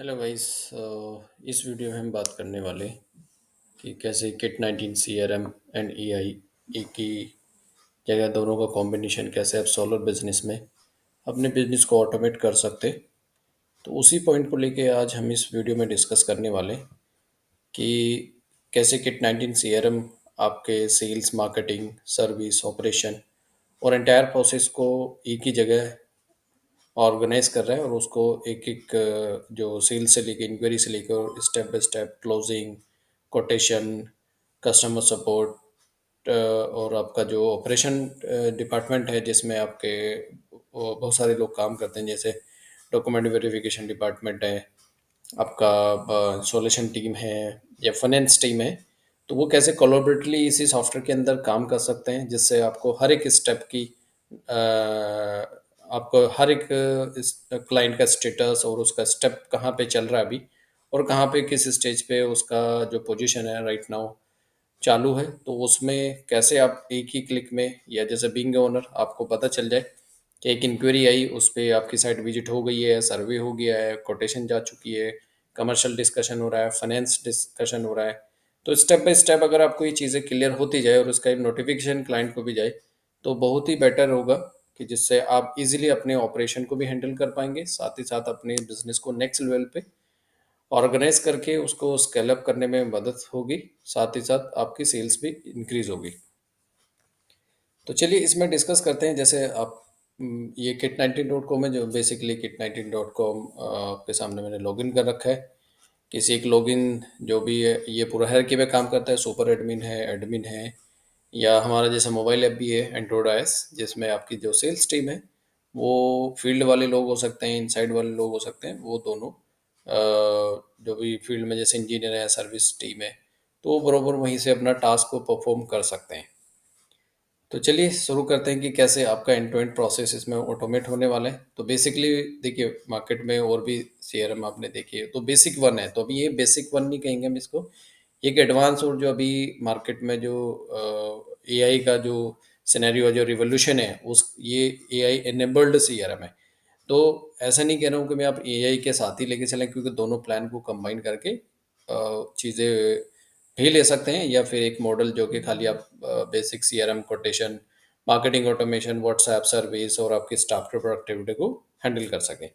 Hello guys. इस video में हम बात करने वाले कि कैसे किट 19 सीआरएम एंड एआई एक ही जगह दोनों का कॉम्बिनेशन कैसे आप सोलर बिजनेस में अपने बिजनेस को ऑटोमेट कर सकते। तो उसी पॉइंट को लेके आज हम इस वीडियो में डिस्कस करने वाले कि कैसे किट 19 सीआरएम आपके सेल्स मार्केटिंग सर्विस ऑपरेशन और एंटायर प्रोसेस को एक ही जगह ऑर्गेनाइज कर रहा है और उसको एक एक जो सेल्स से लेके इंक्वायरी से लेकर step by step closing quotation customer support और आपका जो ऑपरेशन डिपार्टमेंट है जिसमें आपके बहुत सारे लोग काम करते हैं, जैसे डॉक्यूमेंट वेरिफिकेशन डिपार्टमेंट है, आपका सोल्यूशन टीम है या फाइनेंस टीम है। तो वो कैसे कोलैबोरेटिवली इसी सॉफ्टवेयर के अंदर काम कर सकते हैं जिससे आपको हर एक स्टेप की आपको हर एक क्लाइंट का स्टेटस और उसका स्टेप कहाँ पे चल रहा है अभी और कहाँ पे किस स्टेज पे उसका जो पोजीशन है राइट नाउ चालू है, तो उसमें कैसे आप एक ही क्लिक में या जैसे बीइंग ओनर आपको पता चल जाए कि एक इंक्वायरी आई, उस पे आपकी साइट विजिट हो गई है, सर्वे हो गया है, कोटेशन जा चुकी है, कमर्शियल डिस्कशन हो रहा है, फाइनेंस डिस्कशन हो रहा है। तो स्टेप बाय स्टेप अगर आपको ये चीज़ें क्लियर होती जाए और उसका एक नोटिफिकेशन क्लाइंट को भी जाए तो बहुत ही बेटर होगा कि जिससे आप इजीली अपने ऑपरेशन को भी हैंडल कर पाएंगे, साथ ही साथ अपने बिजनेस को नेक्स्ट लेवल पे ऑर्गेनाइज करके उसको स्केल अप करने में मदद होगी, साथ ही साथ आपकी सेल्स भी इंक्रीज होगी। तो चलिए इसमें डिस्कस करते हैं। जैसे आप ये किट 19.com है, जो बेसिकली किट 19.com आपके सामने मैंने लॉगिन कर रखा है। किसी एक लॉगिन जो भी है ये पूरा हायरार्की पे काम करता है, सुपर एडमिन है या हमारा जैसा मोबाइल ऐप भी है एंड्रॉयड आईएस, जिसमें आपकी जो सेल्स टीम है वो फील्ड वाले लोग हो सकते हैं, इनसाइड वाले लोग हो सकते हैं, वो दोनों जो भी फील्ड में जैसे इंजीनियर है सर्विस टीम है तो वो बरोबर वहीं से अपना टास्क को परफॉर्म कर सकते हैं। तो चलिए शुरू करते हैं कि कैसे आपका एंड टू एंड प्रोसेस इसमें ऑटोमेट होने वाला है। तो बेसिकली देखिए, मार्केट में और भी सीआरएम आपने देखी है, तो बेसिक वन है, तो अभी ये बेसिक वन नहीं कहेंगे हम इसको, एक एडवांस और जो अभी मार्केट में जो एआई का जो सिनेरियो है, जो रिवोल्यूशन है, उस ये एआई एनेबल्ड सीआरएम है। तो ऐसा नहीं कह रहा हूँ कि मैं आप एआई के साथ ही लेके चलें, क्योंकि दोनों प्लान को कंबाइन करके चीज़ें भी ले सकते हैं, या फिर एक मॉडल जो कि खाली आप basic CRM quotation marketing automation WhatsApp service और आपकी स्टाफ की प्रोडक्टिविटी को हैंडल कर सकें।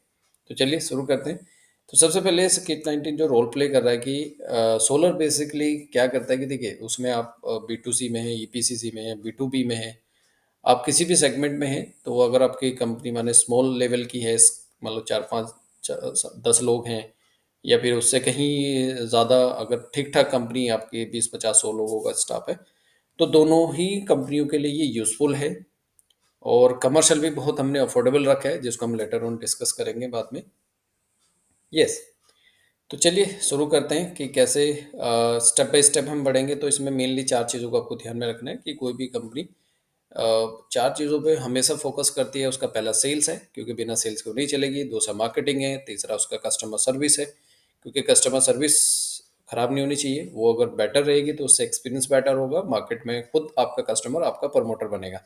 तो चलिए शुरू करते हैं। तो सबसे पहले किट 19 जो रोल प्ले कर रहा है कि सोलर बेसिकली क्या करता है कि देखिए, उसमें आप बी टू सी में है, ईपीसीसी में है, बी टू बी में है, आप किसी भी सेगमेंट में हैं। तो वो अगर आपकी कंपनी माने स्मॉल लेवल की है, मतलब 4 5 10 लोग हैं, या फिर उससे कहीं ज़्यादा, अगर ठीक ठाक कंपनी है आपकी 20 50 100 लोगों का स्टाफ है, तो दोनों ही कंपनियों के लिए ये यूज़फुल है। और कमर्शियल भी बहुत हमने अफोर्डेबल रखा है, जिसको हम लेटर ऑन डिस्कस करेंगे बाद में। यस। तो चलिए शुरू करते हैं कि कैसे स्टेप बाय स्टेप हम बढ़ेंगे। तो इसमें मेनली 4 चीज़ों को आपको ध्यान में रखना है कि कोई भी कंपनी 4 चीज़ों पे हमेशा फोकस करती है। उसका पहला सेल्स है, क्योंकि बिना सेल्स को नहीं चलेगी। दूसरा मार्केटिंग है। तीसरा उसका कस्टमर सर्विस है, क्योंकि कस्टमर सर्विस खराब नहीं होनी चाहिए। वो अगर बेटर रहेगी तो उससे एक्सपीरियंस बेटर होगा, मार्केट में खुद आपका कस्टमर आपका प्रमोटर बनेगा।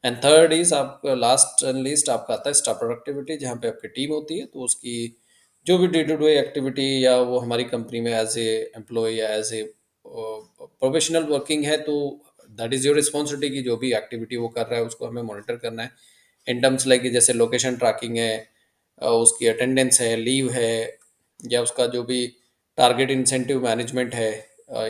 एंड थर्ड इज आपका लास्ट एंड लीस्ट आपका आता है स्टाफ प्रोडक्टिविटी, जहाँ पे आपकी टीम होती है, तो उसकी जो भी डे टू डे एक्टिविटी, या वो हमारी कंपनी में एज ए एम्प्लॉय या एज ए प्रोफेशनल वर्किंग है, तो दैट इज़ योर रिस्पॉन्सिबिलिटी कि जो भी एक्टिविटी वो कर रहा है उसको हमें मॉनिटर करना है। इन टर्म्स लाइक जैसे लोकेशन ट्रैकिंग है, उसकी अटेंडेंस है, लीव है, या उसका जो भी टारगेट इंसेंटिव मैनेजमेंट है।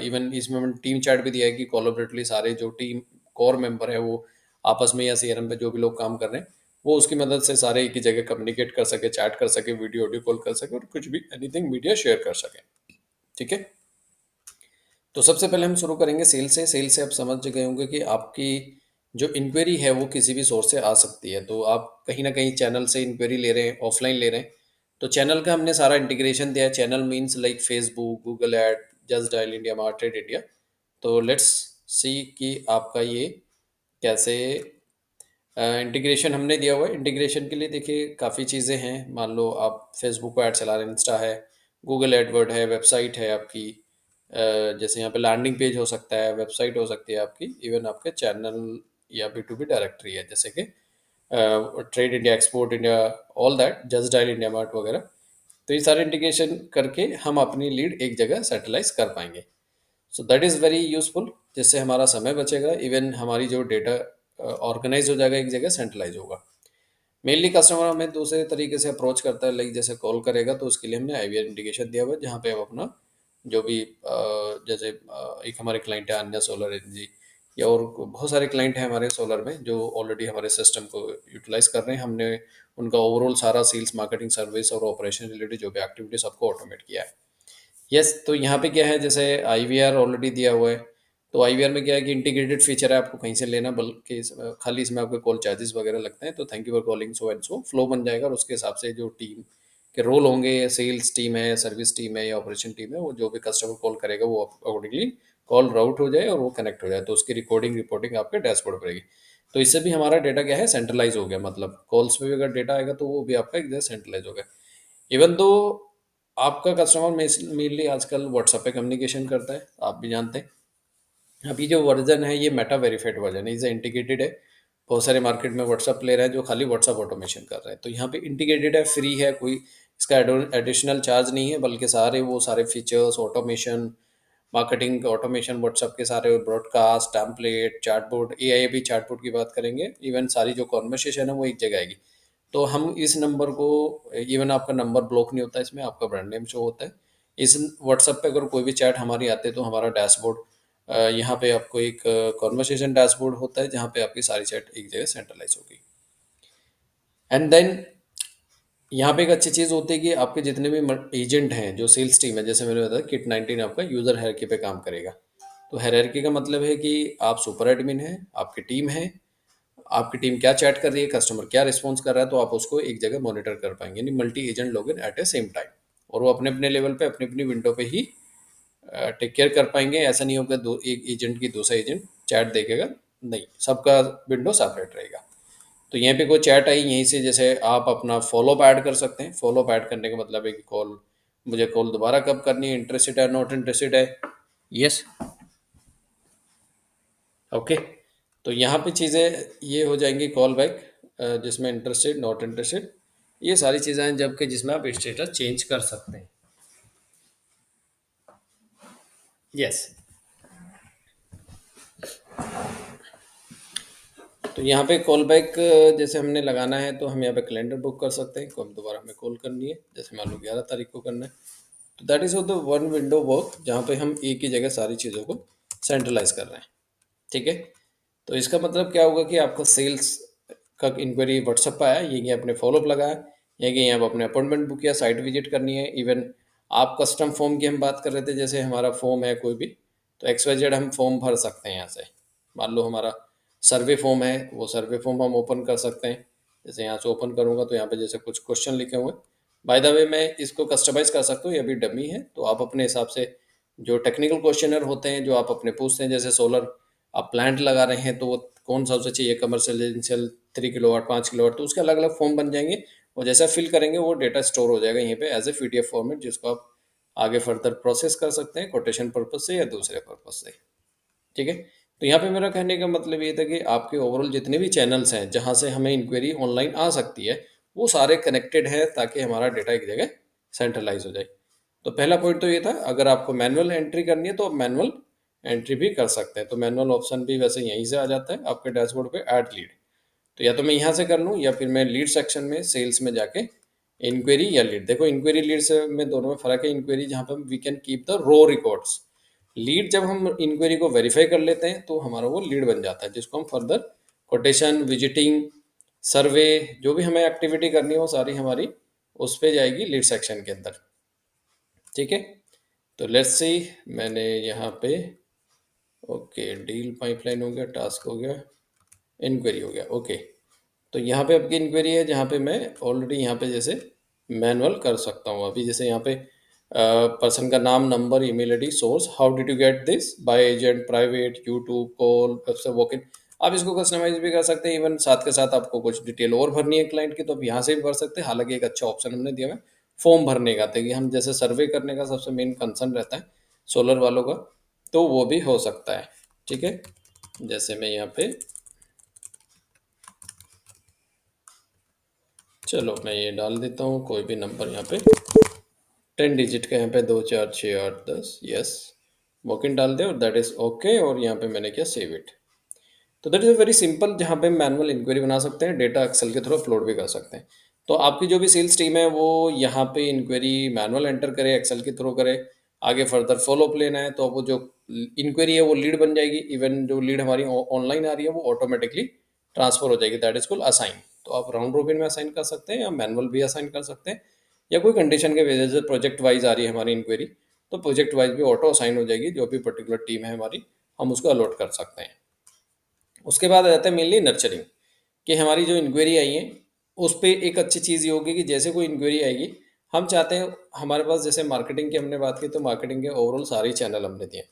इवन इसमें मैंने टीम चैट भी दिया है कि कोलैबोरेटिवली सारे जो टीम कोर मेंबर है वो आपस में, या सीआरएम पे जो भी लोग काम कर रहे हैं, वो उसकी मदद से सारे एक ही जगह कम्युनिकेट कर सके, चैट कर सके, वीडियो ऑडियो कॉल कर सके और कुछ भी एनीथिंग मीडिया शेयर कर सके। ठीक है। तो सबसे पहले हम शुरू करेंगे सेल से। सेल से आप समझ गए होंगे कि आपकी जो इंक्वायरी है वो किसी भी सोर्स से आ सकती है। तो आप कहीं ना कहीं चैनल से इंक्वायरी ले रहे हैं, ऑफलाइन ले रहे हैं, तो चैनल का हमने सारा इंटीग्रेशन दिया है। Channel means like Facebook, Google ad, just dial India, market India. तो लेट्स सी कि आपका ये कैसे इंटीग्रेशन हमने दिया हुआ है। इंटीग्रेशन के लिए देखिए काफ़ी चीज़ें हैं। मान लो आप फेसबुक को ऐड चला रहे हैं, इंस्टा है, गूगल एडवर्ड है, वेबसाइट है आपकी, जैसे यहाँ पे लैंडिंग पेज हो सकता है, वेबसाइट हो सकती है आपकी, इवन आपके चैनल या बी टू बी डायरेक्टरी है, जैसे कि trade India, export India, all that, just dial India mart वगैरह। तो ये सारे इंटीग्रेशन करके हम अपनी लीड एक जगह सेटलाइज कर पाएंगे। So that is very useful, जिससे हमारा समय बचेगा, इवन हमारी जो डेटा ऑर्गेनाइज हो जाएगा, एक जगह सेंट्रलाइज होगा। मेनली कस्टमर हमें दूसरे तरीके से अप्रोच करता है, लाइक जैसे कॉल करेगा तो उसके लिए हमने आईवीआर इंडिकेशन दिया हुआ है, जहाँ पे हम अपना जो भी जैसे एक हमारे क्लाइंट है अन्य सोलर एनर्जी, या और बहुत सारे क्लाइंट हैं हमारे सोलर में जो ऑलरेडी हमारे सिस्टम को यूटिलाइज कर रहे हैं। हमने उनका ओवरऑल सारा सेल्स, मार्केटिंग, सर्विस और ऑपरेशन रिलेटेड जो भी एक्टिविटी सबको ऑटोमेट किया है। यस, तो यहाँ पे क्या है, जैसे आईवीआर ऑलरेडी दिया हुआ है, तो आईवीआर में क्या है कि इंटीग्रेटेड फीचर है, आपको कहीं से लेना, बल्कि खाली इसमें आपके कॉल चार्जेस वगैरह लगते हैं। तो thank you for calling so and so flow बन जाएगा, और उसके हिसाब से जो टीम के रोल होंगे, सेल्स टीम है, सर्विस टीम है या ऑपरेशन टीम है, वो जो भी कस्टमर कॉल करेगा वो अकॉर्डिंगली कॉल राउट हो जाए और वो कनेक्ट हो जाए, तो उसकी रिकॉर्डिंग रिपोर्टिंग आपके डैशबोर्ड पर रहेगी। तो इससे भी हमारा डेटा क्या है, सेंट्रलाइज हो गया, मतलब कॉल्स पे भी अगर डेटा आएगा तो वो भी आपका एक जगह सेंट्रलाइज हो गया। इवन दो आपका कस्टमर मेनली आजकल व्हाट्सएप पे कम्युनिकेशन करता है, आप भी जानते हैं। अभी जो वर्जन है ये मेटा वेरीफाइड वर्जन है, इसे इंटीग्रेटेड है। बहुत सारे मार्केट में व्हाट्सएप प्लेयर है जो खाली व्हाट्सएप ऑटोमेशन कर रहे हैं, तो यहाँ पे इंटीग्रेटेड है, फ्री है, कोई इसका एडिशनल चार्ज नहीं है, बल्कि सारे वो सारे features, automation, marketing automation, WhatsApp के सारे ब्रॉडकास्ट, टेम्पलेट, चैटबॉट, एआई भी चैटबॉट की बात करेंगे, इवन सारी जो कॉन्वर्सेशन है वो एक जगह आएगी। तो हम इस नंबर को, इवन आपका नंबर ब्लॉक नहीं होता, इसमें आपका ब्रांड नेम शो होता है। इस व्हाट्सएप पे अगर कोई भी चैट हमारी आते हैं तो हमारा डैशबोर्ड, यहाँ पे आपको एक कॉन्वर्सेशन डैशबोर्ड होता है जहाँ पे आपकी सारी चैट एक जगह सेंट्रलाइज होगी। एंड देन यहाँ पे एक अच्छी चीज़ होती है कि आपके जितने भी एजेंट हैं, जो सेल्स टीम है, जैसे मैंने बताया किट 19 आपका यूज़र हायरार्की पे काम करेगा। तो हायरार्की का मतलब है कि आप सुपर एडमिन हैं, आपकी टीम है, आपकी टीम क्या चैट कर रही है, कस्टमर क्या रिस्पॉन्स कर रहा है, तो आप उसको एक जगह मॉनिटर कर पाएंगे, यानी मल्टी एजेंट लॉगिन एट ए सेम टाइम, और वो अपने अपने लेवल पे अपनी अपनी विंडो पे ही टेक केयर कर पाएंगे। ऐसा नहीं होगा दो एक एजेंट की दूसरा एजेंट चैट देखेगा, नहीं, सबका विंडो सेपरेट रहेगा। तो यहाँ पे कोई चैट आई, यहीं से जैसे आप अपना फॉलोअप ऐड कर सकते हैं। फॉलोअप ऐड करने का मतलब है कि कॉल, मुझे कॉल दोबारा कब करनी है, इंटरेस्टेड है, नॉट इंटरेस्टेड है, यस, ओके। तो यहाँ पे चीज़ें ये हो जाएंगी कॉल बैक, जिसमें इंटरेस्टेड, नॉट इंटरेस्टेड, ये सारी चीज़ें हैं जबकि जिसमें आप स्टेटस चेंज कर सकते हैं। यस, तो यहाँ पे कॉल बैक जैसे हमने लगाना है तो हम यहाँ पे कैलेंडर बुक कर सकते हैं, कब दोबारा हमें कॉल करनी है, जैसे मान लो 11 तारीख को करना है। तो that is the one window work, जहाँ पे हम एक ही जगह सारी चीज़ों को सेंट्रलाइज कर रहे हैं, ठीक है। तो इसका मतलब क्या होगा कि आपका सेल्स का इंक्वायरी व्हाट्सएप पे आया, ये आपने फॉलोअप लगाया, ये कि आप अपने अपॉइंटमेंट बुक किया, साइट विजिट करनी है। इवन आप कस्टम फॉर्म की हम बात कर रहे थे, जैसे हमारा फॉर्म है कोई भी, तो XYZ हम फॉर्म भर सकते हैं यहाँ से। मान लो हमारा सर्वे फॉर्म है, वो सर्वे फॉर्म हम ओपन कर सकते हैं। जैसे यहाँ से ओपन करूँगा तो यहाँ पे जैसे कुछ क्वेश्चन लिखे हुए हैं, बाय द वे मैं इसको कस्टमाइज़ कर सकता हूँ, ये भी डमी है, तो आप अपने हिसाब से जो टेक्निकल क्वेश्चनर होते हैं जो आप अपने पूछते हैं, जैसे सोलर आप प्लांट लगा रहे हैं तो वो कौन सा उसे चाहिए, कमर्शियल, रेजिडेंशियल, 3 किलोवाट, 5 किलोवाट, तो उसके अलग अलग फॉर्म बन जाएंगे, और जैसा फिल करेंगे वो डेटा स्टोर हो जाएगा यहीं पे एज ए PDF फॉर्मेट, जिसको आप आगे फर्दर प्रोसेस कर सकते हैं कोटेशन पर्पज से या दूसरे पर्पज से, ठीक है। तो यहाँ पे मेरा कहने का मतलब ये था कि आपके ओवरऑल जितने भी चैनल्स हैं जहाँ से हमें इंक्वायरी ऑनलाइन आ सकती है, वो सारे कनेक्टेड है ताकि हमारा डेटा एक जगह सेंट्रलाइज हो जाए। तो पहला पॉइंट तो ये था, अगर आपको मैनुअल एंट्री करनी है तो आप मैनुअल एंट्री भी कर सकते हैं। तो मैनुअल ऑप्शन भी वैसे यहीं से आ जाता है आपके डैशबोर्ड पे, ऐड लीड। तो या तो मैं यहाँ से कर लूँ या फिर मैं लीड सेक्शन में सेल्स में जाके इंक्वायरी या लीड, देखो इंक्वायरी लीड से में दोनों में फ़र्क है। इंक्वायरी जहाँ पे we can keep the row records, lead जब हम इंक्वायरी को वेरीफाई कर लेते हैं तो हमारा वो लीड बन जाता है, जिसको हम फर्दर कोटेशन, विजिटिंग, सर्वे, जो भी हमें एक्टिविटी करनी है वो सारी हमारी उस पे जाएगी लीड सेक्शन के अंदर, ठीक है। तो लेट्स सी, मैंने यहाँ पे ओके डील पाइपलाइन हो गया, टास्क हो गया, इंक्वायरी हो गया, ओके। तो यहाँ पे आपकी इंक्वायरी है जहाँ पे मैं ऑलरेडी यहाँ पे जैसे मैनुअल कर सकता हूँ। अभी जैसे यहाँ पे पर्सन का नाम, number, email ID, source, how did you get this, by agent, private, YouTube, call, website, walk in. आप इसको कस्टमाइज भी कर सकते हैं, इवन साथ के साथ आपको कुछ डिटेल और भरनी है क्लाइंट की तो आप यहाँ से भी भर सकते हैं। हालांकि एक अच्छा ऑप्शन हमने दिया है फॉर्म भरने का, ताकि हम जैसे सर्वे करने का सबसे मेन कंसर्न रहता है सोलर वालों का, तो वो भी हो सकता है, ठीक है। जैसे मैं यहाँ पे, चलो मैं ये डाल देता हूँ कोई भी नंबर यहाँ पे, 10 डिजिट का यहाँ पे 2 4 6 8 10, यस, वॉक इन डाल दे और दैट इज ओके, और यहाँ पे मैंने किया सेव इट। तो that is a very simple, जहाँ पे मैनुअल इंक्वायरी बना सकते हैं, डेटा एक्सेल के थ्रू अपलोड भी कर सकते हैं। तो आपकी जो भी सेल्स टीम है वो यहाँ पे इंक्वायरी मैनुअल एंटर करे, एक्सेल के थ्रू करे। आगे फर्दर फॉलोअप लेना है तो वो जो इंक्वायरी है वो लीड बन जाएगी। इवन जो लीड हमारी ऑनलाइन आ रही है वो ऑटोमेटिकली ट्रांसफर हो जाएगी, दैट इज कॉल्ड असाइन। तो आप राउंड रोबिन में असाइन कर सकते हैं या मैनुअल भी असाइन कर सकते हैं, या कोई कंडीशन के वजह से प्रोजेक्ट वाइज आ रही है हमारी इंक्वायरी, तो प्रोजेक्ट वाइज भी ऑटो असाइन हो जाएगी। जो भी पर्टिकुलर टीम है हमारी, हम उसको अलॉट कर सकते हैं। उसके बाद आ जाता है मेनली नर्चरिंग, कि हमारी जो इंक्वायरी आई है उस पे एक अच्छी चीज़ ये होगी कि जैसे कोई इंक्वायरी आएगी, हम चाहते हैं हमारे पास, जैसे मार्केटिंग की हमने बात की तो मार्केटिंग के ओवरऑल सारे चैनल हमने दिए,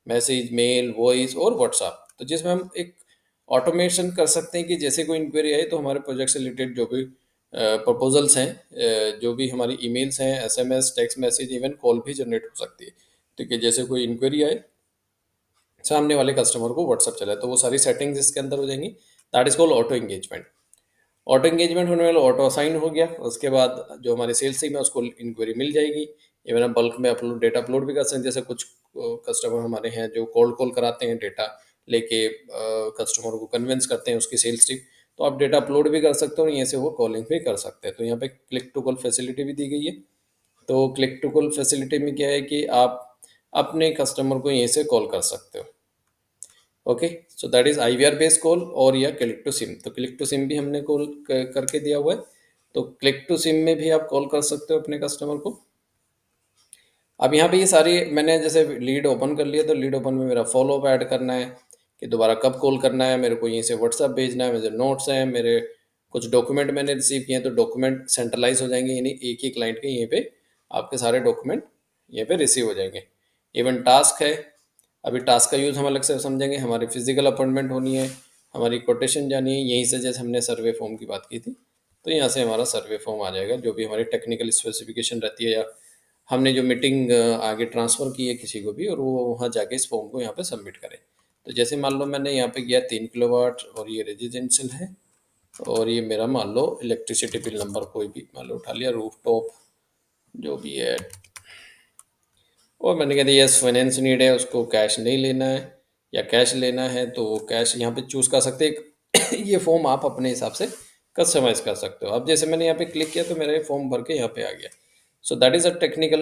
मैसेज, मेल, वॉइस और व्हाट्सएप, तो जिसमें हम एक ऑटोमेशन कर सकते हैं कि जैसे कोई इंक्वायरी आए तो हमारे प्रोजेक्ट से रिलेटेड जो भी प्रपोजल्स हैं, जो भी हमारी ईमेल्स हैं, SMS, text message, even call भी जनरेट हो सकती है। ठीक है, जैसे कोई इंक्वायरी आए, सामने वाले कस्टमर को व्हाट्सअप चला है, तो वो सारी सेटिंग्स इसके अंदर हो जाएंगी। That is called auto engagement. Auto engagement होने वाला, ऑटो असाइन हो गया। उसके बाद जो हमारे सेल्स टीम है उसको इंक्वायरी मिल जाएगी। इवन हम बल्क में अपलोड, डेटा अपलोड भी कर सकते हैं। जैसे कुछ कस्टमर हमारे हैं जो कोल्ड कॉल कराते हैं, डेटा लेके कस्टमर को कन्विंस करते हैं उसकी सेल्स टीम, तो आप डेटा अपलोड भी कर सकते हो और यहीं से वो कॉलिंग भी कर सकते हैं। तो यहाँ पे क्लिक टू कॉल फैसिलिटी भी दी गई है। तो क्लिक टू कॉल फैसिलिटी में क्या है कि आप अपने कस्टमर को यहीं से कॉल कर सकते हो। Okay, so that is IVR based call और या क्लिक टू सिम। तो क्लिक टू सिम भी हमने कॉल करके दिया हुआ है, तो क्लिक टू सिम में भी आप कॉल कर सकते हो अपने कस्टमर को। अब यहाँ पे ये सारी मैंने जैसे लीड ओपन कर लिया, तो लीड ओपन में मेरा फॉलो अप ऐड करना है कि दोबारा कब कॉल करना है, मेरे को यहीं से व्हाट्सअप भेजना है, मेरे नोट्स हैं, मेरे कुछ डॉक्यूमेंट मैंने रिसीव किए हैं, तो डॉक्यूमेंट सेंट्रलाइज हो जाएंगे, यानी एक ही क्लाइंट के यहीं पे आपके सारे डॉक्यूमेंट यहीं पे रिसीव हो जाएंगे। इवन टास्क है, अभी टास्क का यूज़ हम अलग से समझेंगे। हमारी फिजिकल अपॉइंटमेंट होनी है, हमारी कोटेशन जानी है, यहीं से जैसे हमने सर्वे फॉर्म की बात की थी, तो यहाँ से हमारा सर्वे फॉर्म आ जाएगा। जो भी हमारी टेक्निकल स्पेसिफिकेशन रहती है, या हमने जो मीटिंग आगे ट्रांसफ़र की है किसी को भी, और वो वहाँ जाके इस फॉर्म को यहाँ पे सबमिट करें। तो जैसे मान लो मैंने यहाँ पे किया 3 किलोवाट, और ये रेजिडेंशियल है, और ये मेरा मान लो इलेक्ट्रिसिटी बिल नंबर कोई भी मान लो उठा लिया, रूफ टॉप जो भी है, और मैंने कह दिया यस फाइनेंस नीड है, उसको कैश नहीं लेना है या कैश लेना है तो कैश यहाँ पे चूज़ कर सकते हैं। ये फॉर्म आप अपने हिसाब से कस्टमाइज़ कर सकते हो। अब जैसे मैंने यहाँ पे क्लिक किया तो मेरा ये फॉर्म भर के यहाँ पे आ गया। So that is a technical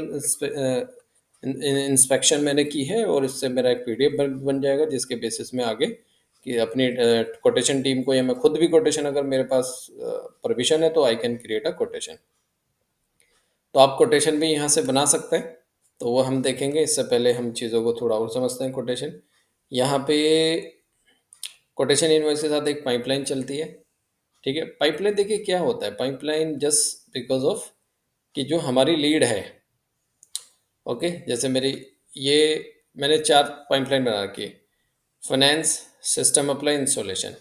inspection मैंने की है, और इससे मेरा एक पीडीएफ बन जाएगा, जिसके बेसिस में आगे कि अपनी कोटेशन टीम को, या मैं खुद भी कोटेशन, अगर मेरे पास परमिशन है तो I can create a quotation. तो आप कोटेशन भी यहाँ से बना सकते हैं, तो वो हम देखेंगे। इससे पहले हम चीज़ों को थोड़ा और समझते हैं। कोटेशन, यहाँ पे कोटेशन इनवॉइस के साथ एक पाइपलाइन चलती है। ठीक है, पाइपलाइन देखिए क्या होता है, पाइपलाइन जस्ट बिकॉज ऑफ कि जो हमारी लीड है, ओके, जैसे मेरी ये मैंने 4 पाइपलाइन बना रखी है। Finance, system apply, installation.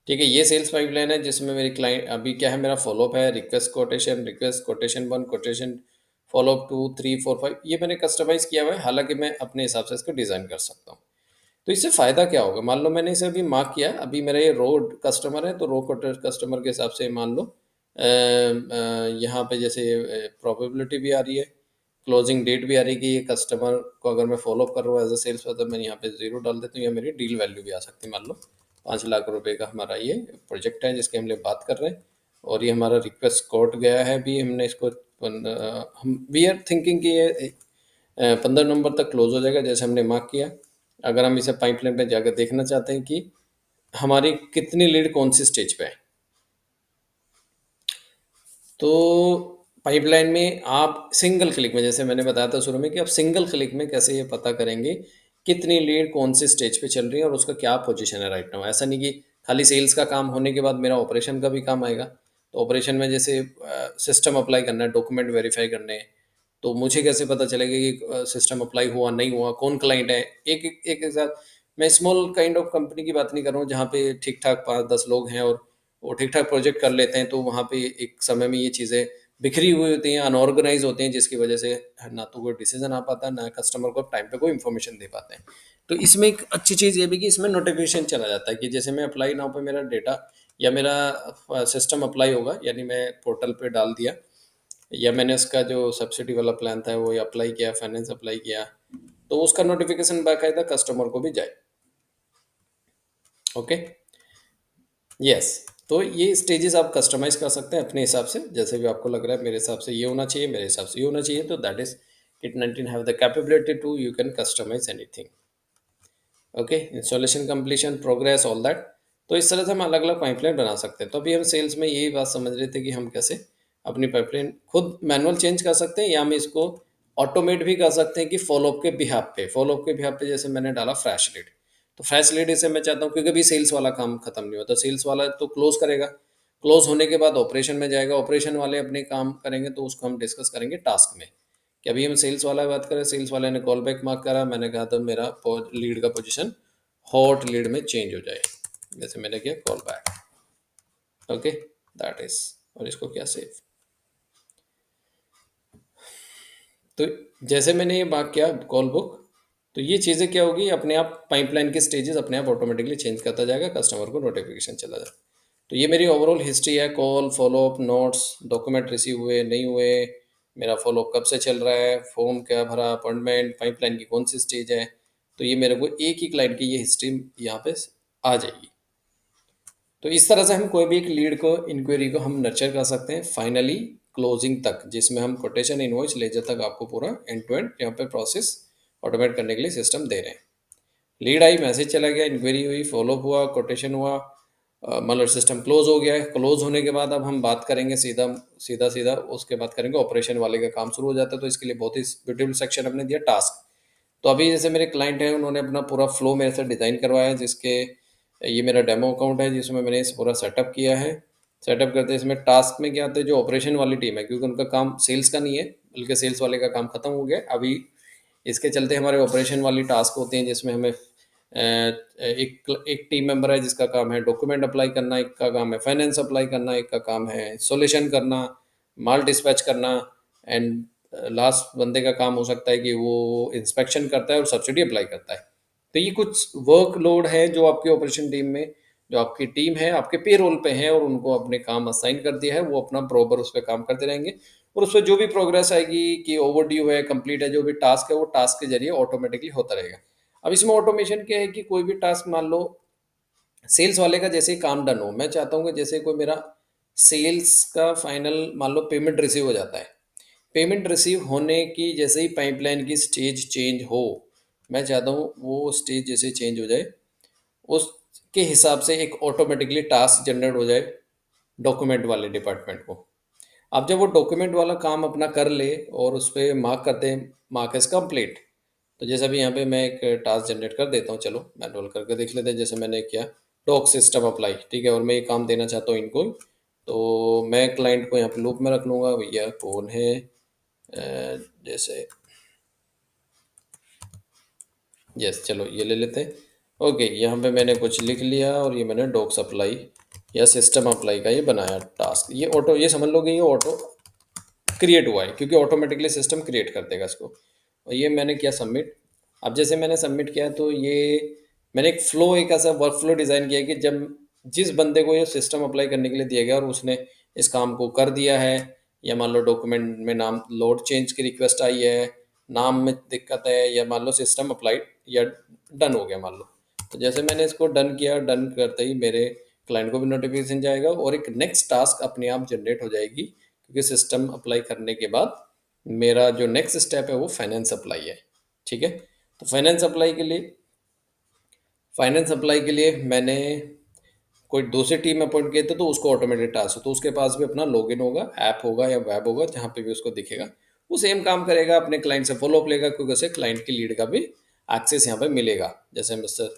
ठीक है, ये सेल्स पाइपलाइन है जिसमें मेरी क्लाइंट अभी क्या है, मेरा फॉलोअप है, request quotation, request quotation 1, quotation follow up 2, 3, 4, 5, ये मैंने कस्टमाइज़ किया हुआ है। हालांकि मैं अपने हिसाब से इसको डिज़ाइन कर सकता हूँ। तो इससे फ़ायदा क्या होगा, मान लो मैंने इसे अभी मार्क किया, अभी मेरा ये रो कस्टमर है, तो रो कस्टमर के हिसाब से मान लो यहाँ पे जैसे प्रोबेबिलिटी भी आ रही है, क्लोजिंग डेट भी आ रही है कि ये कस्टमर को अगर मैं फॉलोअप कर रहा हूँ एज अ सेल्स पर्सन, मैं यहाँ पे 0 डाल देता हूँ, या मेरी डील वैल्यू भी आ सकती है। मान लो 5 लाख रुपए का हमारा ये प्रोजेक्ट है जिसके हम लिए बात कर रहे हैं, और ये हमारा रिक्वेस्ट कोर्ट गया है, भी हमने इसको हम वी आर थिंकिंग कि ये 15 नवंबर तक क्लोज हो जाएगा जैसे हमने मार्क किया। अगर हम इसे पाइपलाइन पे जाकर देखना चाहते हैं कि हमारी कितनी लीड कौन सी स्टेज पे है, तो पाइपलाइन में आप सिंगल क्लिक में, जैसे मैंने बताया था शुरू में, कि आप सिंगल क्लिक में कैसे ये पता करेंगे कितनी लीड कौन सी स्टेज पे चल रही है और उसका क्या पोजीशन है राइट नाउ। ऐसा नहीं कि खाली सेल्स का काम होने के बाद मेरा ऑपरेशन का भी काम आएगा। तो ऑपरेशन में जैसे सिस्टम अप्लाई करना है, डॉक्यूमेंट वेरीफाई करने हैं, तो मुझे कैसे पता चलेगा कि सिस्टम अप्लाई हुआ नहीं हुआ, कौन क्लाइंट है। एक साथ मैं स्मॉल काइंड ऑफ कंपनी की बात नहीं कर रहा हूँ, जहाँ पे ठीक ठाक 5-10 लोग हैं और वो ठीक ठाक प्रोजेक्ट कर लेते हैं, तो वहाँ पे एक समय में ये चीज़ें बिखरी हुई होती हैं, अनऑर्गेनाइज होती हैं, जिसकी वजह से ना तो कोई डिसीजन आ पाता है, ना कस्टमर को टाइम पे कोई इन्फॉर्मेशन दे पाते हैं। तो इसमें एक अच्छी चीज़ ये भी कि इसमें नोटिफिकेशन चला जाता है कि जैसे मैं अप्लाई नाउ पे मेरा डेटा या मेरा सिस्टम अप्लाई होगा, यानी मैं पोर्टल पे डाल दिया या मैंने उसका जो सब्सिडी वाला प्लान था वो अप्लाई किया, फाइनेंस अप्लाई किया, तो उसका नोटिफिकेशन बाकायदा कस्टमर को भी जाए। ओके। यस। तो ये स्टेजेस आप कस्टमाइज कर सकते हैं अपने हिसाब से, जैसे भी आपको लग रहा है मेरे हिसाब से ये होना चाहिए, मेरे हिसाब से ये होना चाहिए, तो that is kit 19 have the capability to you can customise anything. Okay, installation, completion, progress, all that. तो इस तरह से हम अलग अलग पाइपलाइन बना सकते हैं। तो अभी हम सेल्स में यही बात समझ रहे थे कि हम कैसे अपनी पाइपलाइन खुद मैनुअल चेंज कर सकते हैं, या हम इसको ऑटोमेट भी कर सकते हैं कि फॉलोअप के बिहाफ पे, फॉलोअप के बिहाफ पे जैसे मैंने डाला फ्रेश लीड, तो फ्रेश लीड इसे मैं चाहता हूँ, क्योंकि अभी सेल्स वाला काम खत्म नहीं होता, सेल्स वाला तो क्लोज करेगा, क्लोज होने के बाद ऑपरेशन में जाएगा, ऑपरेशन वाले अपने काम करेंगे, तो उसको हम डिस्कस करेंगे टास्क में, कि अभी हम सेल्स वाला बात करें, सेल्स वाले ने कॉल बैक मार्क करा, मैंने कहा तो मेरा लीड का पोजीशन हॉट लीड में चेंज हो जाए, जैसे मैंने किया call back. Okay, that is, और इसको क्या सेव, तो जैसे मैंने ये बात किया कॉल बुक, तो ये चीज़ें क्या होगी, अपने आप पाइपलाइन के स्टेजेस अपने आप ऑटोमेटिकली चेंज करता जाएगा, कस्टमर को नोटिफिकेशन चला जाए। तो ये मेरी ओवरऑल हिस्ट्री है, call, follow up, notes, document receive हुए नहीं हुए, मेरा फॉलोअप कब से चल रहा है, फॉर्म क्या भरा, अपॉइंटमेंट, पाइपलाइन की कौन सी स्टेज है, तो ये मेरे को एक ही क्लाइंट की ये हिस्ट्री यहाँ पे आ जाएगी। तो इस तरह से हम कोई भी एक लीड को, इंक्वायरी को हम नर्चर कर सकते हैं फाइनली क्लोजिंग तक, जिसमें हम कोटेशन, इनवॉइस, लेजर तक आपको पूरा एंड टू एंड यहाँ पे प्रोसेस ऑटोमेट करने के लिए सिस्टम दे रहे हैं। लीड आई, मैसेज चला गया, इंक्वायरी हुई, फॉलोअप हुआ, कोटेशन हुआ, मतलब सिस्टम क्लोज हो गया है। क्लोज होने के बाद अब हम बात करेंगे सीधा सीधा सीधा उसके बाद करेंगे ऑपरेशन वाले का काम शुरू हो जाता है। तो इसके लिए बहुत ही ब्यूटीफुल सेक्शन हमने दिया, टास्क। तो अभी जैसे मेरे क्लाइंट हैं, उन्होंने अपना पूरा फ्लो मेरे से डिज़ाइन करवाया है, जिसके ये मेरा डेमो अकाउंट है जिसमें मैंने इस पूरा सेटअप किया है। सेटअप करते इसमें टास्क में क्या आता है, जो ऑपरेशन वाली टीम है, क्योंकि उनका काम सेल्स का नहीं है, बल्कि सेल्स वाले का काम खत्म हो गया अभी, इसके चलते हमारे ऑपरेशन वाली टास्क होती हैं, जिसमें हमें एक एक टीम मेंबर है जिसका काम है डॉक्यूमेंट अप्लाई करना, एक का काम है फाइनेंस अप्लाई करना, एक का काम है सोल्यूशन करना, माल डिस्पैच करना, एंड लास्ट बंदे का काम हो सकता है कि वो इंस्पेक्शन करता है और सब्सिडी अप्लाई करता है। तो ये कुछ वर्कलोड है जो आपकी ऑपरेशन टीम में, जो आपकी टीम है आपके पेरोल पे है, और उनको अपने काम असाइन कर दिया है, वो अपना प्रॉपर उस पर काम करते रहेंगे, और उस पर जो भी प्रोग्रेस आएगी कि ओवर ड्यू है, कंप्लीट है, जो भी टास्क है वो टास्क के जरिए ऑटोमेटिकली होता रहेगा। अब इसमें ऑटोमेशन क्या है कि कोई भी टास्क मान लो सेल्स वाले का जैसे ही काम डन हो, मैं चाहता हूँ कि जैसे कोई मेरा सेल्स का फाइनल मान लो पेमेंट रिसीव हो जाता है, पेमेंट रिसीव होने की जैसे ही पाइपलाइन की स्टेज चेंज हो, मैं चाहता हूँ वो स्टेज जैसे चेंज हो जाए, उसके हिसाब से एक ऑटोमेटिकली टास्क जनरेट हो जाए डॉक्यूमेंट वाले डिपार्टमेंट को। अब जब वो डॉक्यूमेंट वाला काम अपना कर ले और उस पर मार्क करते हैं, मार्क एज कंप्लीट, तो जैसे अभी यहाँ पे मैं एक टास्क जनरेट कर देता हूँ, चलो मैनुअल करके देख लेते हैं, जैसे मैंने किया डॉक सिस्टम अप्लाई, ठीक है, और मैं ये काम देना चाहता हूँ इनको, तो मैं क्लाइंट को यहाँ पे लूप में रख लूँगा, भैया कौन है, जैसे यस, चलो ये ले लेते हैं। ओके, यहाँ पे मैंने कुछ लिख लिया, और ये मैंने डॉक सप्लाई या सिस्टम अप्लाई का ये बनाया टास्क, ये ऑटो, ये समझ लो कि ये ऑटो क्रिएट हुआ है, क्योंकि ऑटोमेटिकली सिस्टम क्रिएट कर देगा इसको, और ये मैंने किया सबमिट। अब जैसे मैंने सबमिट किया, तो ये मैंने एक फ्लो, एक ऐसा वर्क फ्लो डिज़ाइन किया कि जब जिस बंदे को ये सिस्टम अप्लाई करने के लिए दिया गया और उसने इस काम को कर दिया है, या मान लो डॉक्यूमेंट में नाम लोड चेंज की रिक्वेस्ट आई है, नाम में दिक्कत है, या मान लो सिस्टम अप्लाइड या डन हो गया मान लो, तो जैसे मैंने इसको डन किया, डन करते ही मेरे क्लाइंट को भी नोटिफिकेशन जाएगा, और एक नेक्स्ट टास्क अपने आप जनरेट हो जाएगी, क्योंकि सिस्टम अप्लाई करने के बाद मेरा जो नेक्स्ट स्टेप है वो फाइनेंस अप्लाई है। ठीक है, तो फाइनेंस अप्लाई के लिए मैंने कोई दूसरी टीम अपॉइंट किए थे, तो उसको ऑटोमेटेड टास्क हो, तो उसके पास भी अपना लॉगिन होगा, ऐप होगा या वेब होगा, जहाँ पे भी उसको दिखेगा वो सेम काम करेगा, अपने क्लाइंट से फॉलोअप लेगा, क्योंकि उसे क्लाइंट की लीड का भी एक्सेस यहाँ पे मिलेगा। जैसे मिस्टर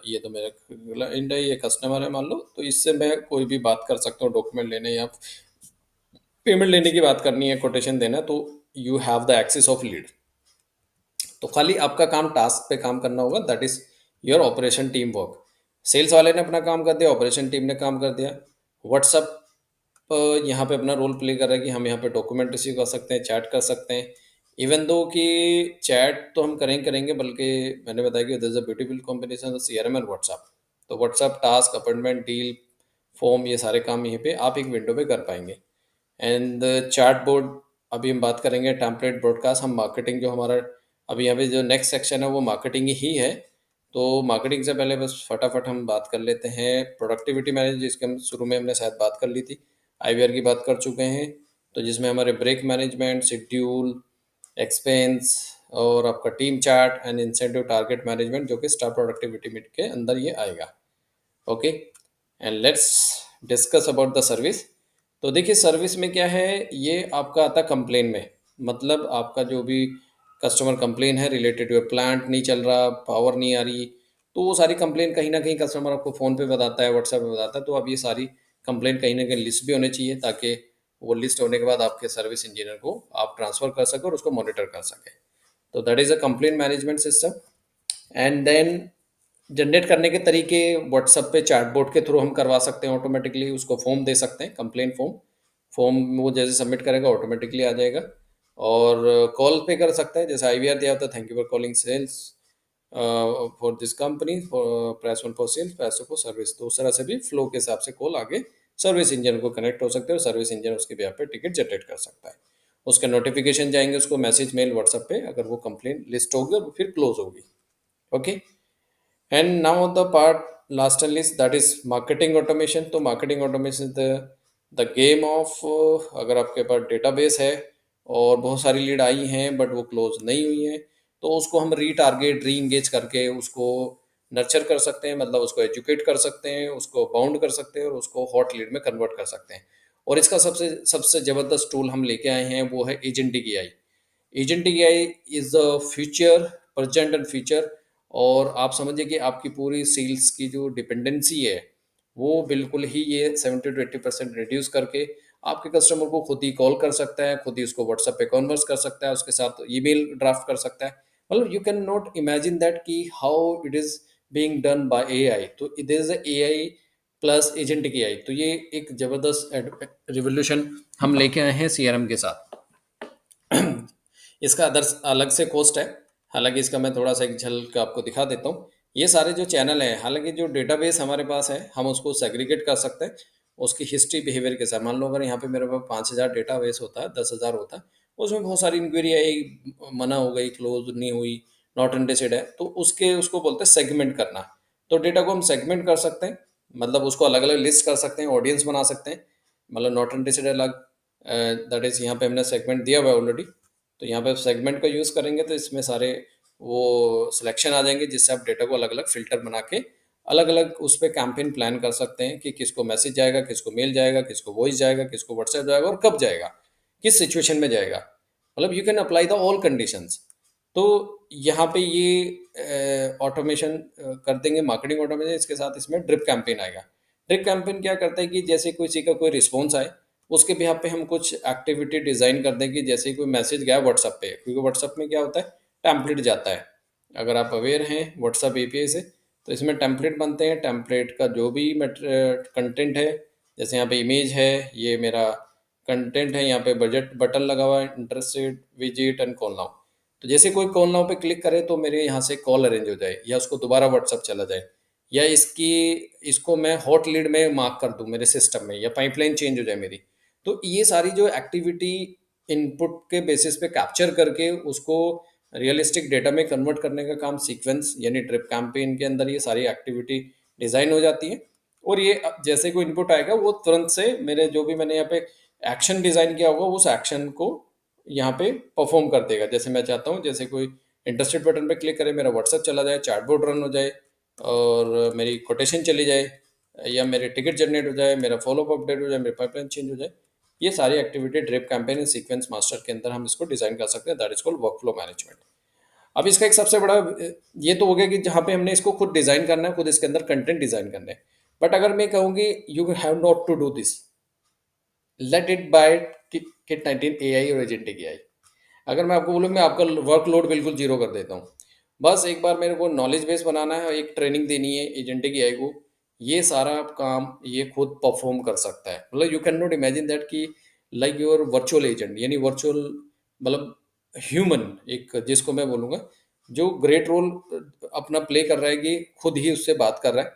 ये तो मेरा क्लाइंट है, ये कस्टमर है मान लो, तो इससे मैं कोई भी बात कर सकता हूँ, डॉक्यूमेंट लेने या पेमेंट लेने की बात करनी है, कोटेशन देना है, तो you have the access of lead. तो खाली आपका काम टास्क पे काम करना होगा, that is your operation team work. Sales वाले ने अपना काम कर दिया, ऑपरेशन टीम ने काम कर दिया। व्हाट्सअप यहाँ पे अपना रोल प्ले कर रहा है कि हम यहाँ पे डॉक्यूमेंट रिसीव कर सकते हैं, चैट कर सकते हैं, इवन दो कि चैट तो हम करेंगे, बल्कि मैंने बताया कि there is a beautiful combination of CRM and WhatsApp. तो WhatsApp task, appointment, deal, form, ये सारे काम यहीं पे आप एक विंडो पे कर पाएंगे। एंड चार्ट बोर्ड, अभी हम बात करेंगे टेम्पलेट ब्रॉडकास्ट। हम मार्केटिंग जो हमारा अभी यहाँ पे जो नेक्स्ट सेक्शन है वो मार्केटिंग ही है। तो मार्केटिंग से पहले बस फटाफट हम बात कर लेते हैं प्रोडक्टिविटी मैनेजर, जिसके हम शुरू में हमने शायद बात कर ली थी। आईवीआर की बात कर चुके हैं, तो जिसमें हमारे ब्रेक मैनेजमेंट, शेड्यूल, एक्सपेंस और आपका team chart and incentive target management, जो कि स्टाफ प्रोडक्टिविटी मीट के अंदर ये आएगा। Okay, and let's discuss about the service. तो देखिए सर्विस में क्या है, ये आपका आता कंप्लेन में, मतलब आपका जो भी कस्टमर कंप्लेन है रिलेटेड टू प्लांट नहीं चल रहा, पावर नहीं आ रही, तो वो सारी कंप्लेन कहीं ना कहीं कस्टमर आपको फ़ोन पे बताता है, व्हाट्सएप पे बताता है। तो अब ये सारी कंप्लेन कहीं ना कहीं लिस्ट भी होनी चाहिए, ताकि वो लिस्ट होने के बाद आपके सर्विस इंजीनियर को आप ट्रांसफ़र कर सकें और उसको मॉनिटर कर सकें। तो that is a complain management system. And then generate करने के तरीके, व्हाट्सएप पे चैटबॉट के थ्रू हम करवा सकते हैं, ऑटोमेटिकली उसको फॉर्म दे सकते हैं, कंप्लेन फॉर्म। फॉर्म वो जैसे सबमिट करेगा ऑटोमेटिकली आ जाएगा। और कॉल पे कर सकते हैं, जैसे आईवीआर दिया होता है, thank you for calling sales for this company, for press one for sales, press for service. तो उस तरह से भी फ्लो के हिसाब से कॉल आगे सर्विस इंजन को कनेक्ट हो सकते हैं और सर्विस इंजन उसके बेहाफ पे टिकट जनरेट कर सकता है। उसके नोटिफिकेशन जाएंगे उसको मैसेज, मेल, व्हाट्सएप पे, अगर वो कंप्लेन लिस्ट होगी और फिर क्लोज होगी। Okay, and now the part last and least, that is marketing automation। तो marketing automation the game of अगर आपके पास डेटाबेस है और बहुत सारी लीड आई हैं बट वो क्लोज नहीं हुई हैं, तो उसको हम रीटारगेट, री इंगेज करके उसको नर्चर कर सकते हैं, मतलब उसको एजुकेट कर सकते हैं, उसको बाउंड कर सकते हैं और उसको हॉट लीड में कन्वर्ट कर सकते हैं। और इसका सबसे सबसे ज़बरदस्त टूल हम लेके आए हैं, वो है agentic AI. Agentic AI is the future, present and future. और आप समझिए कि आपकी पूरी सेल्स की जो डिपेंडेंसी है, वो बिल्कुल ही ये 70 to 80% रिड्यूस करके आपके कस्टमर को खुद ही कॉल कर सकता है, खुद ही उसको व्हाट्सएप पे कॉन्वर्स कर सकता है, उसके साथ ईमेल ड्राफ्ट कर सकता है। मतलब you can not imagine that कि how it is being done by AI. तो it is AI plus agentic AI. तो ये एक ज़बरदस्त रिवोल्यूशन हम लेके आए हैं सीआरएम के साथ। इसका अदर अलग से कॉस्ट है, हालांकि इसका मैं थोड़ा सा एक झलक आपको दिखा देता हूँ। ये सारे जो चैनल हैं, हालांकि जो डेटाबेस हमारे पास है हम उसको सेग्रीगेट कर सकते हैं उसकी हिस्ट्री बिहेवियर के साथ। मान लो अगर यहाँ पे मेरे पास 5,000 डेटाबेस होता है, 10,000 होता है, उसमें बहुत सारी इंक्वायरी आई, मना हो गई, क्लोज नहीं हुई, नॉट इंटरेस्टेड है, तो उसके उसको बोलते हैं सेगमेंट करना। तो डेटा को हम सेगमेंट कर सकते हैं, मतलब उसको अलग अलग लिस्ट कर सकते हैं, ऑडियंस बना सकते हैं। मतलब नॉट इंटरेस्टेड अलग, दैट इज़ यहाँ पे हमने सेगमेंट दिया हुआ है ऑलरेडी। तो यहाँ पे सेगमेंट का यूज़ करेंगे तो इसमें सारे वो सिलेक्शन आ जाएंगे, जिससे आप डेटा को अलग अलग फ़िल्टर बना के अलग अलग उस पर कैंपेन प्लान कर सकते हैं कि किसको मैसेज जाएगा, किसको मेल जाएगा, किसको वॉइस जाएगा, किसको व्हाट्सएप जाएगा और कब जाएगा, किस सिचुएशन में जाएगा। मतलब you can apply the all conditions. तो यहाँ पे ये ऑटोमेशन कर देंगे, मार्केटिंग ऑटोमेशन। इसके साथ इसमें ड्रिप कैंपेन आएगा। ड्रिप कैंपेन क्या करता है कि जैसे किसी का कोई रिस्पॉन्स आए, उसके बिहाफ पे हम कुछ एक्टिविटी डिज़ाइन कर दें कि जैसे ही कोई मैसेज गया व्हाट्सएप पे, क्योंकि व्हाट्सएप में क्या होता है, टैम्पलेट जाता है। अगर आप अवेयर हैं व्हाट्सएप एपीआई से, तो इसमें टेम्पलेट बनते हैं। टेम्पलेट का जो भी कंटेंट है, जैसे यहाँ पे इमेज है, ये मेरा कंटेंट है, यहाँ पे बजट बटन लगा हुआ है, interested, visit and call now. तो जैसे कोई कॉल नाउ पे क्लिक करे तो मेरे यहाँ से कॉल अरेंज हो जाए, या उसको दोबारा व्हाट्सएप चला जाए, या इसको मैं हॉट लीड में मार्क कर दूँ मेरे सिस्टम में, या पाइपलाइन चेंज हो जाए मेरी। तो ये सारी जो एक्टिविटी इनपुट के बेसिस पे कैप्चर करके उसको रियलिस्टिक डेटा में कन्वर्ट करने का काम सीक्वेंस यानी ड्रिप कैंपेन के अंदर ये सारी एक्टिविटी डिज़ाइन हो जाती है। और ये जैसे कोई इनपुट आएगा वो तुरंत से मेरे जो भी मैंने यहाँ पे एक्शन डिज़ाइन किया होगा उस एक्शन को यहाँ पे परफॉर्म कर देगा। जैसे मैं चाहता हूँ जैसे कोई इंटरेस्टेड बटन पे क्लिक करे, मेरा व्हाट्सएप चला जाए, चैटबॉट रन हो जाए और मेरी कोटेशन चली जाए, या मेरे टिकट जनरेट हो जाए, मेरा फॉलोअप अपडेट हो जाए, मेरी पाइपलाइन चेंज हो जाए। ये सारी activity drip campaign sequence master के अंदर हम इसको डिज़ाइन कर सकते हैं। That is called workflow management. अब इसका एक सबसे बड़ा ये तो हो गया कि जहाँ पे हमने इसको खुद डिज़ाइन करना है, खुद इसके अंदर कंटेंट डिज़ाइन करना है। बट अगर मैं कहूँगी you have not to do this, let it by kit 19 AI और एजेंटिक एआई। अगर मैं आपको बोलूँ मैं आपका वर्कलोड बिल्कुल जीरो कर देता हूँ, बस एक बार मेरे को नॉलेज बेस बनाना है, एक ट्रेनिंग देनी है एजेंटिक एआई को, ये सारा काम ये खुद परफॉर्म कर सकता है। मतलब you can not imagine that कि लाइक योर वर्चुअल एजेंट, यानी वर्चुअल मतलब ह्यूमन, एक जिसको मैं बोलूँगा जो ग्रेट रोल अपना प्ले कर रहा है कि खुद ही उससे बात कर रहा है,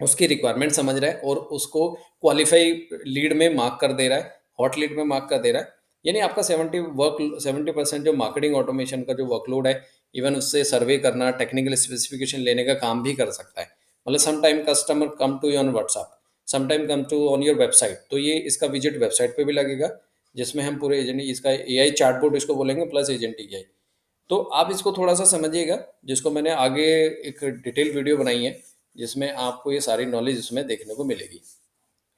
उसकी रिक्वायरमेंट समझ रहा है और उसको क्वालिफाई लीड में मार्क कर दे रहा है हॉट लीड में मार्क कर दे रहा है, यानी आपका 70% जो मार्केटिंग ऑटोमेशन का जो वर्कलोड है, इवन उससे सर्वे करना, टेक्निकल स्पेसिफिकेशन लेने का काम भी कर सकता है। मतलब some time customer come to you on WhatsApp, some time come to on your website, तो ये इसका विजिट वेबसाइट पे भी लगेगा, जिसमें हम पूरे एजेंट, इसका एआई चैटबॉट इसको बोलेंगे प्लस एजेंट एआई। तो आप इसको थोड़ा सा समझिएगा, जिसको मैंने आगे एक डिटेल वीडियो बनाई है, जिसमें आपको ये सारी नॉलेज इसमें देखने को मिलेगी,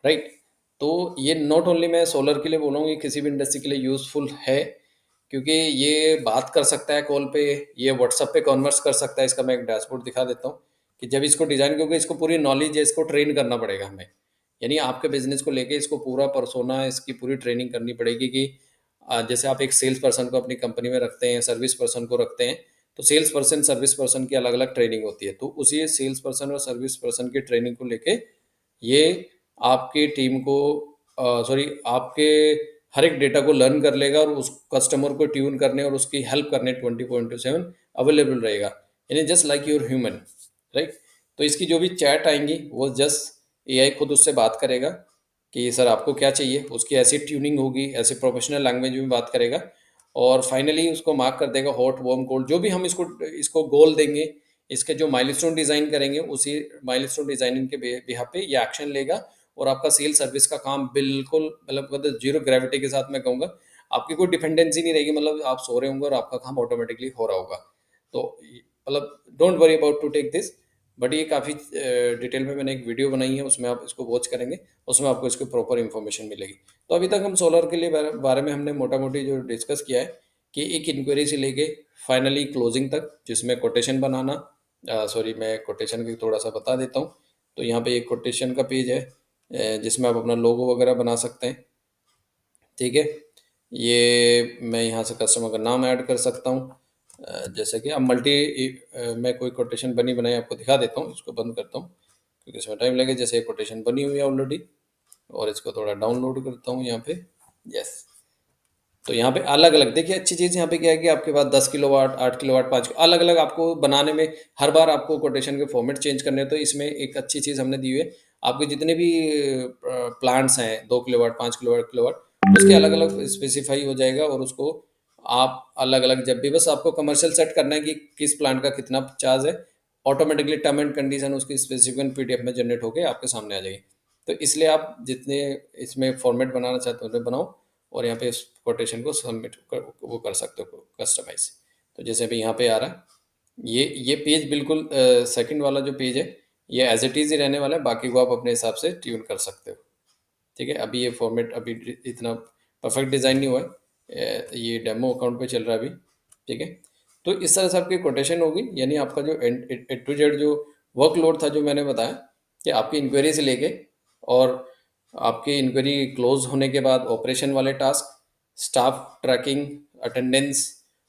राइट। तो ये नॉट ओनली मैं सोलर के लिए बोल रहा हूँ, ये किसी भी इंडस्ट्री के लिए यूज़फुल है, क्योंकि ये बात कर सकता है कॉल पे, ये व्हाट्सएप पे कॉन्वर्स कर सकता है। इसका मैं एक डैशबोर्ड दिखा देता हूँ कि जब इसको डिज़ाइन, क्योंकि इसको पूरी नॉलेज है, इसको ट्रेन करना पड़ेगा हमें, यानी आपके बिजनेस को लेके इसको पूरा परसोना, इसकी पूरी ट्रेनिंग करनी पड़ेगी कि जैसे आप एक सेल्स पर्सन को अपनी कंपनी में रखते हैं, सर्विस पर्सन को रखते हैं, तो सेल्स पर्सन सर्विस पर्सन की अलग अलग ट्रेनिंग होती है, तो उसी सेल्स पर्सन और सर्विस पर्सन की ट्रेनिंग को लेके ये आपकी टीम को, सॉरी, आपके हर एक डेटा को लर्न कर लेगा और उस कस्टमर को ट्यून करने और उसकी हेल्प करने 24/7 अवेलेबल रहेगा, यानी just like your human, right. तो इसकी जो भी चैट आएंगी वो जस्ट एआई खुद उससे बात करेगा कि सर आपको क्या चाहिए, उसकी ऐसी ट्यूनिंग होगी, ऐसे प्रोफेशनल लैंग्वेज में बात करेगा, और फाइनली उसको मार्क कर देगा हॉट वार्म कोल्ड, जो भी हम इसको इसको गोल देंगे, इसके जो माइलस्टोन डिज़ाइन करेंगे, उसी माइलस्टोन डिज़ाइनिंग के बिहाफ पे ये एक्शन लेगा, और आपका सेल सर्विस का काम बिल्कुल, मतलब जीरो ग्रेविटी के साथ मैं कहूँगा, आपकी कोई डिपेंडेंसी नहीं रहेगी, मतलब आप सो रहे होंगे और आपका काम ऑटोमेटिकली हो रहा होगा। तो मतलब don't worry about to take this, but ये काफ़ी डिटेल में मैंने एक वीडियो बनाई है, उसमें आप इसको वॉच करेंगे, उसमें आपको इसकी प्रॉपर इन्फॉर्मेशन मिलेगी। तो अभी तक हम सोलर के लिए बारे में हमने मोटा मोटी जो डिस्कस किया है, कि एक इंक्वायरी से लेके फाइनली क्लोजिंग तक, जिसमें कोटेशन बनाना, सॉरी मैं कोटेशन की थोड़ा सा बता देता हूँ। तो यहाँ पे एक कोटेशन का पेज है, जिसमें आप अपना लोगो वगैरह बना सकते हैं, ठीक है। ये मैं यहाँ से कस्टमर का नाम ऐड कर सकता हूँ, जैसे कि अब मैं कोई कोटेशन बनी बनाई आपको दिखा देता हूँ, इसको बंद करता हूँ क्योंकि इसमें टाइम लगे। जैसे कोटेशन बनी हुई है ऑलरेडी, और इसको थोड़ा डाउनलोड करता हूँ यहाँ पे, यस। तो यहाँ पे अलग अलग देखिए, अच्छी चीज़ यहाँ पे क्या है कि आपके पास 10 किलोवाट, 8 किलोवाट, 5 अलग अलग आपको बनाने में, हर बार आपको कोटेशन के फॉर्मेट चेंज करने हैं, तो इसमें एक अच्छी चीज़ हमने दी हुई है, आपके जितने भी प्लांट्स हैं, 2 किलोवाट, 5 किलोवाट, किलोवाट, उसके अलग अलग स्पेसिफाई हो जाएगा, और उसको आप अलग अलग जब भी, बस आपको कमर्शियल सेट करना है कि किस प्लांट का कितना चार्ज है, ऑटोमेटिकली टर्म एंड कंडीशन उसकी स्पेसिफिक पीडीएफ में जनरेट होकर आपके सामने आ जाएगी। तो इसलिए आप जितने इसमें फॉर्मेट बनाना चाहते हो उन्हें बनाओ, और यहाँ पे इस कोटेशन को सबमिट वो कर सकते हो कस्टमाइज। तो जैसे अभी यहाँ पे आ रहा है, ये पेज बिल्कुल सेकंड वाला जो पेज है, ये एज इट इज़ ही रहने वाला है, बाकी को आप अपने हिसाब से ट्यून कर सकते हो, ठीक है। अभी ये फॉर्मेट अभी इतना परफेक्ट डिज़ाइन नहीं हुआ है, ये डेमो अकाउंट पे चल रहा है अभी, ठीक है। तो इस तरह से आपकी कोटेशन होगी, यानी आपका जो ए टू जेड जो वर्कलोड था, जो मैंने बताया कि आपकी इंक्वायरी से लेके, और आपकी इंक्वायरी क्लोज होने के बाद ऑपरेशन वाले task, staff tracking, attendance,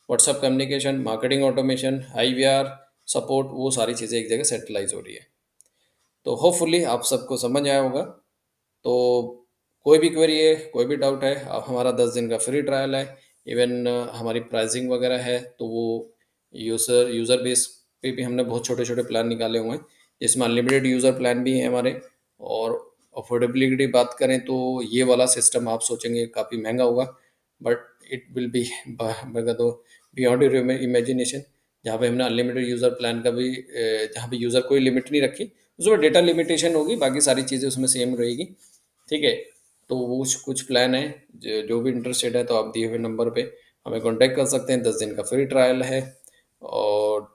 WhatsApp communication, marketing automation, IVR support, वो सारी चीज़ें एक जगह सेंट्रलाइज हो रही है। तो होपफुली आप सबको समझ आया होगा। तो कोई भी क्वेरी है, कोई भी डाउट है, अब हमारा 10 दिन का फ्री ट्रायल है, इवन हमारी प्राइसिंग वगैरह है, तो वो यूज़र बेस पे भी हमने बहुत छोटे छोटे प्लान निकाले हुए हैं, जिसमें अनलिमिटेड यूज़र प्लान भी है हमारे। और अफोर्डेबिलिटी बात करें तो ये वाला सिस्टम आप सोचेंगे काफ़ी महंगा होगा, बट इट विल बी मैं कहता हूँ बियॉन्ड योर इमेजिनेशन, जहाँ पे हमने अनलिमिटेड यूज़र प्लान का भी, जहाँ पे यूज़र कोई लिमिट नहीं रखी, उसमें डेटा लिमिटेशन होगी, बाकी सारी चीज़ें उसमें सेम रहेगी, ठीक है। तो वो कुछ प्लान है, जो भी इंटरेस्टेड है तो आप दिए हुए नंबर पे हमें कांटेक्ट कर सकते हैं। 10 दिन का फ्री ट्रायल है, और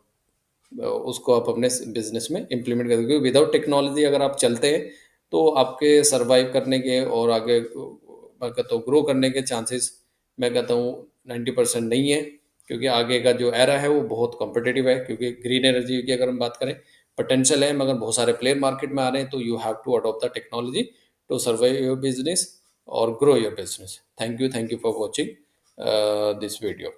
उसको आप अपने बिजनेस में इम्प्लीमेंट कर क्योंकि विदाउट टेक्नोलॉजी अगर आप चलते हैं, तो आपके सरवाइव करने के और आगे मैं कहता हूँ ग्रो करने के चांसेस, मैं कहता हूँ 90% नहीं है, क्योंकि आगे का जो एरा है वो बहुत कॉम्पिटिटिव है, क्योंकि ग्रीन एनर्जी की अगर हम बात करें, पोटेंशियल है, मगर बहुत सारे प्लेयर मार्केट में आ रहे हैं, तो you have to adopt the technology to survive your business और grow your business. Thank you for watching this video.